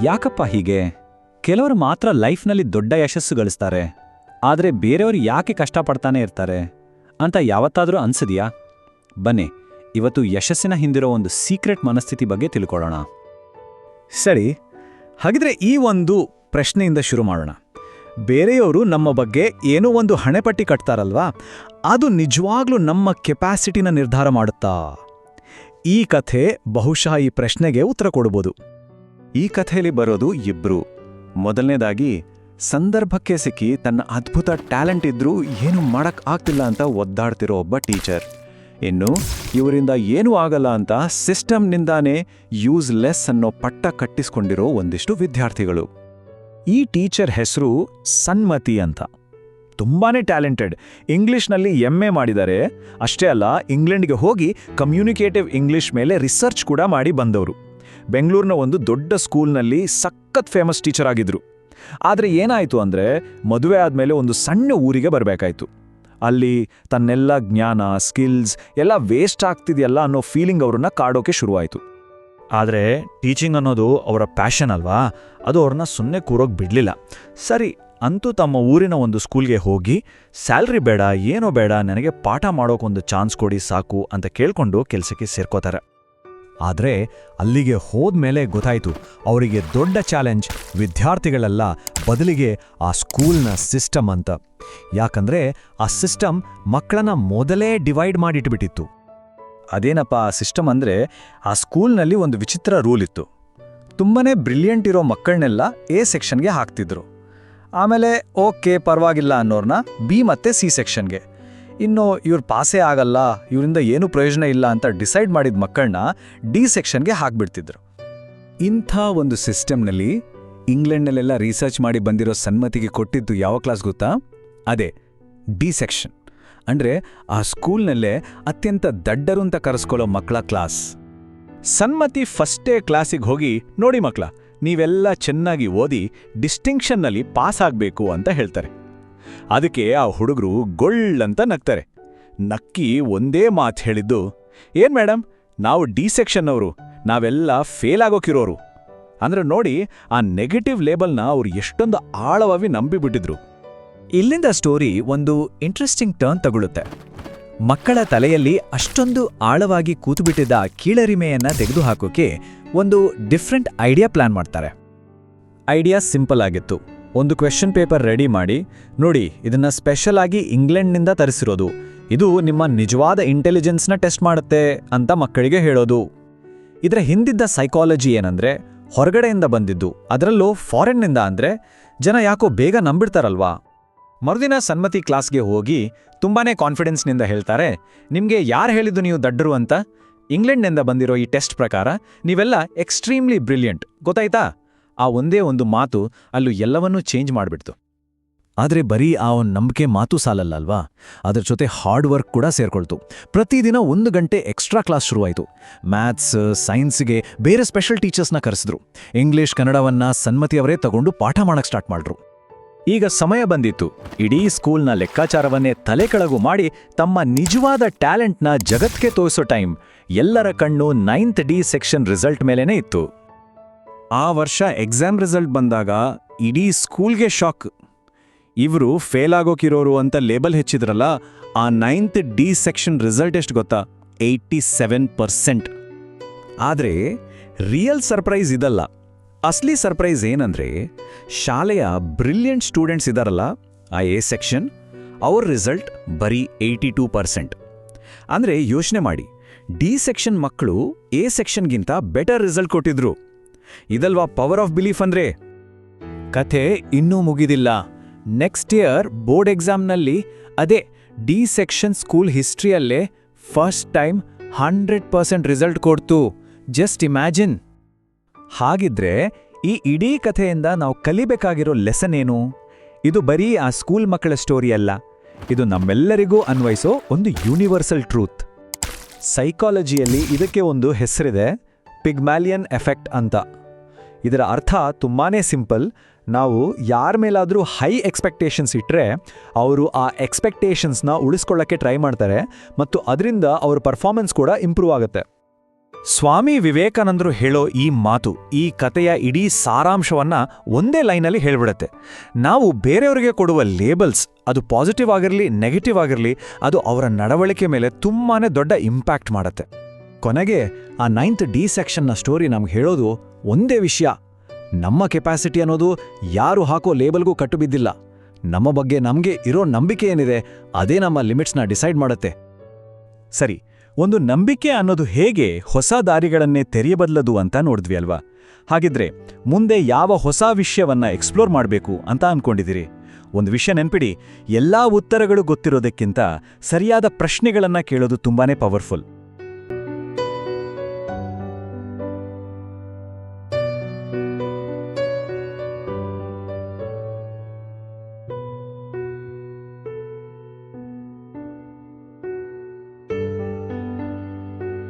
ಯಾಕಪ್ಪ ಹೀಗೆ? ಕೆಲವರು ಮಾತ್ರ ಲೈಫ್ನಲ್ಲಿ ದೊಡ್ಡ ಯಶಸ್ಸು ಗಳಿಸ್ತಾರೆ, ಆದರೆ ಬೇರೆಯವರು ಯಾಕೆ ಕಷ್ಟಪಡ್ತಾನೆ ಇರ್ತಾರೆ ಅಂತ ಯಾವತ್ತಾದರೂ ಅನ್ಸಿದ್ಯಾ? ಬನ್ನಿ, ಇವತ್ತು ಯಶಸ್ಸಿನ ಹಿಂದಿರೋ ಒಂದು ಸೀಕ್ರೆಟ್ ಮನಸ್ಥಿತಿ ಬಗ್ಗೆ ತಿಳ್ಕೊಳ್ಳೋಣ. ಸರಿ, ಹಾಗಿದ್ರೆ ಈ ಒಂದು ಪ್ರಶ್ನೆಯಿಂದ ಶುರು ಮಾಡೋಣ. ಬೇರೆಯವರು ನಮ್ಮ ಬಗ್ಗೆ ಏನೋ ಒಂದು ಹಣೆಪಟ್ಟಿ ಕಟ್ತಾರಲ್ವಾ, ಅದು ನಿಜವಾಗ್ಲೂ ನಮ್ಮ ಕೆಪಾಸಿಟಿನ ನಿರ್ಧಾರ ಮಾಡುತ್ತಾ? ಈ ಕಥೆ ಬಹುಶಃ ಈ ಪ್ರಶ್ನೆಗೆ ಉತ್ತರ ಕೊಡ್ಬೋದು. ಈ ಕಥೆಯಲ್ಲಿ ಬರೋದು ಇಬ್ರು. ಮೊದಲನೇದಾಗಿ, ಸಂದರ್ಭಕ್ಕೆ ಸಿಕ್ಕಿ ತನ್ನ ಅದ್ಭುತ ಟ್ಯಾಲೆಂಟ್ ಇದ್ರೂ ಏನೂ ಮಾಡಕ್ ಆಗ್ತಿಲ್ಲ ಅಂತ ಒದ್ದಾಡ್ತಿರೋ ಒಬ್ಬ ಟೀಚರ್. ಇನ್ನು ಇವರಿಂದ ಏನೂ ಆಗಲ್ಲ ಅಂತ ಸಿಸ್ಟಮ್ನಿಂದಾನೇ ಯೂಸ್ಲೆಸ್ ಅನ್ನೋ ಪಟ್ಟ ಕಟ್ಟಿಸ್ಕೊಂಡಿರೋ ಒಂದಿಷ್ಟು ವಿದ್ಯಾರ್ಥಿಗಳು. ಈ ಟೀಚರ್ ಹೆಸರು ಸನ್ಮತಿ ಅಂತ. ತುಂಬಾನೇ ಟ್ಯಾಲೆಂಟೆಡ್, ಇಂಗ್ಲಿಷ್ನಲ್ಲಿ MA ಮಾಡಿದ್ದಾರೆ. ಅಷ್ಟೇ ಅಲ್ಲ, ಇಂಗ್ಲೆಂಡ್ಗೆ ಹೋಗಿ ಕಮ್ಯುನಿಕೇಟಿವ್ ಇಂಗ್ಲಿಷ್ ಮೇಲೆ ರಿಸರ್ಚ್ ಕೂಡ ಮಾಡಿ ಬಂದವರು. ಬೆಂಗಳೂರಿನ ಒಂದು ದೊಡ್ಡ ಸ್ಕೂಲ್ನಲ್ಲಿ ಸಖತ್ ಫೇಮಸ್ ಟೀಚರ್ ಆಗಿದ್ರು. ಆದರೆ ಏನಾಯಿತು ಅಂದರೆ, ಮದುವೆ ಆದಮೇಲೆ ಒಂದು ಸಣ್ಣ ಊರಿಗೆ ಬರಬೇಕಾಯ್ತು. ಅಲ್ಲಿ ತನ್ನೆಲ್ಲ ಜ್ಞಾನ, ಸ್ಕಿಲ್ಸ್ ಎಲ್ಲ ವೇಸ್ಟ್ ಆಗ್ತಿದೆಯಲ್ಲ ಅನ್ನೋ ಫೀಲಿಂಗ್ ಅವ್ರನ್ನ ಕಾಡೋಕೆ ಶುರುವಾಯಿತು. ಆದರೆ ಟೀಚಿಂಗ್ ಅನ್ನೋದು ಅವರ ಪ್ಯಾಷನ್ ಅಲ್ವಾ, ಅದು ಅವ್ರನ್ನ ಸುಮ್ಮನೆ ಕೂರೋಕೆ ಬಿಡಲಿಲ್ಲ. ಸರಿ, ಅಂತೂ ತಮ್ಮ ಊರಿನ ಒಂದು ಸ್ಕೂಲ್ಗೆ ಹೋಗಿ, ಸ್ಯಾಲ್ರಿ ಬೇಡ, ಏನೋ ಬೇಡ, ನನಗೆ ಪಾಠ ಮಾಡೋಕೊಂದು ಚಾನ್ಸ್ ಕೊಡಿ ಸಾಕು ಅಂತ ಕೇಳ್ಕೊಂಡು ಕೆಲಸಕ್ಕೆ ಸೇರ್ಕೋತಾರೆ. ಆದರೆ ಅಲ್ಲಿಗೆ ಹೋದ್ಮೇಲೆ ಗೊತ್ತಾಯಿತು, ಅವರಿಗೆ ದೊಡ್ಡ ಚಾಲೆಂಜ್ ವಿದ್ಯಾರ್ಥಿಗಳಲ್ಲ, ಬದಲಿಗೆ ಆ ಸ್ಕೂಲ್ನ ಸಿಸ್ಟಮ್ ಅಂತ. ಯಾಕಂದ್ರೆ ಆ ಸಿಸ್ಟಮ್ ಮಕ್ಕಳನ್ನ ಮೊದಲೇ ಡಿವೈಡ್ ಮಾಡಿಟ್ಬಿಟ್ಟಿತ್ತು. ಅದೇನಪ್ಪ ಆ ಸಿಸ್ಟಮ್ ಅಂದರೆ, ಆ ಸ್ಕೂಲ್ನಲ್ಲಿ ಒಂದು ವಿಚಿತ್ರ ರೂಲ್ ಇತ್ತು. ತುಂಬನೇ ಬ್ರಿಲಿಯಂಟ್ ಇರೋ ಮಕ್ಕಳನ್ನೆಲ್ಲ A ಸೆಕ್ಷನ್ಗೆ ಹಾಕ್ತಿದ್ರು. ಆಮೇಲೆ ಓಕೆ ಪರವಾಗಿಲ್ಲ ಅನ್ನೋರ್ನ B ಮತ್ತು C ಸೆಕ್ಷನ್ಗೆ. ಇನ್ನು ಇವ್ರು ಪಾಸೇ ಆಗಲ್ಲ, ಇವರಿಂದ ಏನೂ ಪ್ರಯೋಜನ ಇಲ್ಲ ಅಂತ ಡಿಸೈಡ್ ಮಾಡಿದ ಮಕ್ಕಳನ್ನ D ಸೆಕ್ಷನ್ಗೆ ಹಾಕ್ಬಿಡ್ತಿದ್ರು. ಇಂಥ ಒಂದು ಸಿಸ್ಟಮ್ನಲ್ಲಿ ಇಂಗ್ಲೆಂಡ್ನಲ್ಲೆಲ್ಲ ರಿಸರ್ಚ್ ಮಾಡಿ ಬಂದಿರೋ ಸನ್ಮತಿಗೆ ಕೊಟ್ಟಿದ್ದು ಯಾವ ಕ್ಲಾಸ್ ಗೊತ್ತಾ? ಅದೇ D ಸೆಕ್ಷನ್. ಅಂದರೆ ಆ ಸ್ಕೂಲ್ನಲ್ಲೇ ಅತ್ಯಂತ ದಡ್ಡರು ಅಂತ ಕರೆಸ್ಕೊಳ್ಳೋ ಮಕ್ಕಳ ಕ್ಲಾಸ್. ಸನ್ಮತಿ ಫಸ್ಟೇ ಕ್ಲಾಸಿಗೆ ಹೋಗಿ, ನೋಡಿ ಮಕ್ಕಳ, ನೀವೆಲ್ಲ ಚೆನ್ನಾಗಿ ಓದಿ ಡಿಸ್ಟಿಂಕ್ಷನ್ನಲ್ಲಿ ಪಾಸ್ ಆಗಬೇಕು ಅಂತ ಹೇಳ್ತಾರೆ. ಅದಕ್ಕೆ ಆ ಹುಡುಗರು ಗೊಳ್ಳಂತ ನಗ್ತಾರೆ. ನಕ್ಕಿ ಒಂದೇ ಮಾತು ಹೇಳಿದ್ದು, ಏನ್ ಮೇಡಮ್, ನಾವು D ಸೆಕ್ಷನ್ನವರು, ನಾವೆಲ್ಲ ಫೇಲ್ ಆಗೋಕಿರೋರು. ಅಂದ್ರೆ ನೋಡಿ, ಆ ನೆಗೆಟಿವ್ ಲೇಬಲ್ನ ಅವ್ರು ಎಷ್ಟೊಂದು ಆಳವಾಗಿ ನಂಬಿಬಿಟ್ಟಿದ್ರು. ಇಲ್ಲಿಂದ ಸ್ಟೋರಿ ಒಂದು ಇಂಟ್ರೆಸ್ಟಿಂಗ್ ಟರ್ನ್ ತಗೊಳ್ಳುತ್ತೆ. ಮಕ್ಕಳ ತಲೆಯಲ್ಲಿ ಅಷ್ಟೊಂದು ಆಳವಾಗಿ ಕೂತುಬಿಟ್ಟಿದ್ದ ಕೀಳರಿಮೆಯನ್ನ ತೆಗೆದುಹಾಕೋಕೆ ಒಂದು ಡಿಫ್ರೆಂಟ್ ಐಡಿಯಾ ಪ್ಲಾನ್ ಮಾಡ್ತಾರೆ. ಐಡಿಯಾ ಸಿಂಪಲ್ ಆಗಿತ್ತು. ಒಂದು ಕ್ವೆಶ್ಚನ್ ಪೇಪರ್ ರೆಡಿ ಮಾಡಿ, ನೋಡಿ ಇದನ್ನ ಸ್ಪೆಷಲ್ ಆಗಿ ಇಂಗ್ಲೆಂಡ್ನಿಂದ ತರಿಸಿರೋದು, ಇದು ನಿಮ್ಮ ನಿಜವಾದ ಇಂಟೆಲಿಜೆನ್ಸ್ನ ಟೆಸ್ಟ್ ಮಾಡುತ್ತೆ ಅಂತ ಮಕ್ಕಳಿಗೆ ಹೇಳೋದು. ಇದರ ಹಿಂದಿದ್ದ ಸೈಕಾಲಜಿ ಏನಂದ್ರೆ, ಹೊರಗಡೆಯಿಂದ ಬಂದಿದ್ದು, ಅದರಲ್ಲೂ ಫಾರಿನ್ನಿಂದ ಅಂದ್ರೆ ಜನ ಯಾಕೋ ಬೇಗ ನಂಬಿಡ್ತಾರಲ್ವಾ. ಮರುದಿನ ಸನ್ಮತಿ ಕ್ಲಾಸ್ಗೆ ಹೋಗಿ ತುಂಬಾನೇ ಕಾನ್ಫಿಡೆನ್ಸ್ನಿಂದ ಹೇಳ್ತಾರೆ, ನಿಮಗೆ ಯಾರು ಹೇಳಿದ್ದು ನೀವು ದಡ್ಡರು ಅಂತ? ಇಂಗ್ಲೆಂಡ್ನಿಂದ ಬಂದಿರೋ ಈ ಟೆಸ್ಟ್ ಪ್ರಕಾರ ನೀವೆಲ್ಲ ಎಕ್ಸ್ಟ್ರೀಮ್ಲಿ ಬ್ರಿಲಿಯಂಟ್, ಗೊತ್ತಾಯ್ತಾ? ಆ ಒಂದೇ ಒಂದು ಮಾತು ಅಲ್ಲೂ ಎಲ್ಲವನ್ನೂ ಚೇಂಜ್ ಮಾಡಿಬಿಡ್ತು. ಆದರೆ ಬರೀ ಆ ಒಂದು ನಂಬಿಕೆ ಮಾತು ಸಾಲಲ್ಲ ಅಲ್ವಾ, ಅದರ ಜೊತೆ ಹಾರ್ಡ್ ವರ್ಕ್ ಕೂಡ ಸೇರ್ಕೊಳ್ತು. ಪ್ರತಿದಿನ 1 ಗಂಟೆ ಎಕ್ಸ್ಟ್ರಾ ಕ್ಲಾಸ್ ಶುರುವಾಯಿತು. ಮ್ಯಾಥ್ಸ್, ಸೈನ್ಸ್ಗೆ ಬೇರೆ ಸ್ಪೆಷಲ್ ಟೀಚರ್ಸ್ನ ಕರೆಸಿದ್ರು. ಇಂಗ್ಲಿಷ್, ಕನ್ನಡವನ್ನ ಸನ್ಮತಿಯವರೇ ತಗೊಂಡು ಪಾಠ ಮಾಡಕ್ಕೆ ಸ್ಟಾರ್ಟ್ ಮಾಡ್ರು. ಈಗ ಸಮಯ ಬಂದಿತ್ತು. ಇಡೀ ಸ್ಕೂಲ್ನ ಲೆಕ್ಕಾಚಾರವನ್ನೇ ತಲೆ ಕೆಳಗು ಮಾಡಿ ತಮ್ಮ ನಿಜವಾದ ಟ್ಯಾಲೆಂಟ್ನ ಜಗತ್ಗೆ ತೋರಿಸೋ ಟೈಮ್. ಎಲ್ಲರ ಕಣ್ಣು 9th D ಸೆಕ್ಷನ್ ರಿಸಲ್ಟ್ ಮೇಲೇನೇ ಇತ್ತು. ಆ ವರ್ಷ ಎಕ್ಸಾಮ್ ರಿಸಲ್ಟ್ ಬಂದಾಗ ಇಡೀ ಸ್ಕೂಲ್ಗೆ ಶಾಕ್. ಇವರು ಫೇಲ್ ಆಗೋಕಿರೋರು ಅಂತ ಲೇಬಲ್ ಹೆಚ್ಚಿದ್ರಲ್ಲ, ಆ 9th D ಸೆಕ್ಷನ್ ರಿಸಲ್ಟ್ ಎಷ್ಟು ಗೊತ್ತಾ? 87%. ಆದರೆ ರಿಯಲ್ ಸರ್ಪ್ರೈಸ್ ಇದಲ್ಲ. ಅಸಲಿ ಸರ್ಪ್ರೈಸ್ ಏನಂದ್ರೆ, ಶಾಲೆಯ ಬ್ರಿಲಿಯಂಟ್ ಸ್ಟೂಡೆಂಟ್ಸ್ ಇದಾರಲ್ಲ, ಆ A ಸೆಕ್ಷನ್, ಅವ್ರ ರಿಸಲ್ಟ್ ಬರೀ 82%. ಅಂದ್ರೆ ಯೋಚನೆ ಮಾಡಿ, D ಸೆಕ್ಷನ್ ಮಕ್ಕಳು A ಸೆಕ್ಷನ್ಗಿಂತ ಬೆಟರ್ ರಿಸಲ್ಟ್ ಕೊಟ್ಟಿದ್ರು. ಇದಲ್ವಾ ಪವರ್ ಆಫ್ ಬಿಲೀಫ್ ಅಂದ್ರೆ? ಕಥೆ ಇನ್ನೂ ಮುಗಿದಿಲ್ಲ. ನೆಕ್ಸ್ಟ್ ಇಯರ್ ಬೋರ್ಡ್ ಎಕ್ಸಾಮ್ನಲ್ಲಿ ಅದೇ D ಸೆಕ್ಷನ್ ಸ್ಕೂಲ್ ಹಿಸ್ಟ್ರಿಯಲ್ಲೇ ಫಸ್ಟ್ ಟೈಮ್ 100% ರಿಸಲ್ಟ್ ಕೊಡ್ತು. Just imagine. ಹಾಗಿದ್ರೆ ಈ ಇಡೀ ಕಥೆಯಿಂದ ನಾವು ಕಲಿಬೇಕಾಗಿರೋ ಲೆಸನ್ ಏನು? ಇದು ಬರೀ ಆ ಸ್ಕೂಲ್ ಮಕ್ಕಳ ಸ್ಟೋರಿ ಅಲ್ಲ, ಇದು ನಮ್ಮೆಲ್ಲರಿಗೂ ಅನ್ವಯಿಸೋ ಒಂದು ಯೂನಿವರ್ಸಲ್ ಟ್ರೂತ್. ಸೈಕಾಲಜಿಯಲ್ಲಿ ಇದಕ್ಕೆ ಒಂದು ಹೆಸರಿದೆ, ಪಿಗ್ಮ್ಯಾಲಿಯನ್ ಎಫೆಕ್ಟ್ ಅಂತ. ಇದರ ಅರ್ಥ ತುಂಬಾನೇ ಸಿಂಪಲ್. ನಾವು ಯಾರ ಮೇಲಾದರೂ ಹೈ ಎಕ್ಸ್ಪೆಕ್ಟೇಷನ್ಸ್ ಇಟ್ಟರೆ ಅವರು ಆ ಎಕ್ಸ್ಪೆಕ್ಟೇಷನ್ಸ್ನ ಉಳಿಸ್ಕೊಳ್ಳೋಕ್ಕೆ ಟ್ರೈ ಮಾಡ್ತಾರೆ ಮತ್ತು ಅದರಿಂದ ಅವ್ರ ಪರ್ಫಾರ್ಮೆನ್ಸ್ ಕೂಡ ಇಂಪ್ರೂವ್ ಆಗುತ್ತೆ. ಸ್ವಾಮಿ ವಿವೇಕಾನಂದರು ಹೇಳೋ ಈ ಮಾತು ಈ ಕಥೆಯ ಇಡೀ ಸಾರಾಂಶವನ್ನ ಒಂದೇ ಲೈನಲ್ಲಿ ಹೇಳ್ಬಿಡತ್ತೆ. ನಾವು ಬೇರೆಯವರಿಗೆ ಕೊಡುವ ಲೇಬಲ್ಸ್, ಅದು ಪಾಸಿಟಿವ್ ಆಗಿರಲಿ ನೆಗೆಟಿವ್ ಆಗಿರಲಿ, ಅದು ಅವರ ನಡವಳಿಕೆ ಮೇಲೆ ತುಂಬಾನೇ ದೊಡ್ಡ ಇಂಪ್ಯಾಕ್ಟ್ ಮಾಡತ್ತೆ. ಕೊನೆಗೆ ಆ 9th ಡಿ ಸೆಕ್ಷನ್ನ ಸ್ಟೋರಿ ನಮ್ಗೆ ಹೇಳೋದು ಒಂದೇ ವಿಷಯ: ನಮ್ಮ ಕೆಪಾಸಿಟಿ ಅನ್ನೋದು ಯಾರು ಹಾಕೋ ಲೇಬಲ್ಗೂ ಕಟ್ಟು ಬಿದ್ದಿಲ್ಲ. ನಮ್ಮ ಬಗ್ಗೆ ನಮಗೆ ಇರೋ ನಂಬಿಕೆ ಏನಿದೆ ಅದೇ ನಮ್ಮ ಲಿಮಿಟ್ಸ್ನ ಡಿಸೈಡ್ ಮಾಡುತ್ತೆ. ಸರಿ, ಒಂದು ನಂಬಿಕೆ ಅನ್ನೋದು ಹೇಗೆ ಹೊಸ ದಾರಿಗಳನ್ನೇ ತೆರೆಯಬಲ್ಲದು ಅಂತ ನೋಡಿದ್ವಿ ಅಲ್ವಾ? ಹಾಗಿದ್ರೆ ಮುಂದೆ ಯಾವ ಹೊಸ ವಿಷಯವನ್ನ ಎಕ್ಸ್ಪ್ಲೋರ್ ಮಾಡಬೇಕು ಅಂತ ಅನ್ಕೊಂಡಿದ್ದೀರಿ? ಒಂದು ವಿಷಯ ನೆನ್ಪಿಡಿ, ಎಲ್ಲಾ ಉತ್ತರಗಳು ಗೊತ್ತಿರೋದಕ್ಕಿಂತ ಸರಿಯಾದ ಪ್ರಶ್ನೆಗಳನ್ನ ಕೇಳೋದು ತುಂಬಾನೇ ಪವರ್ಫುಲ್.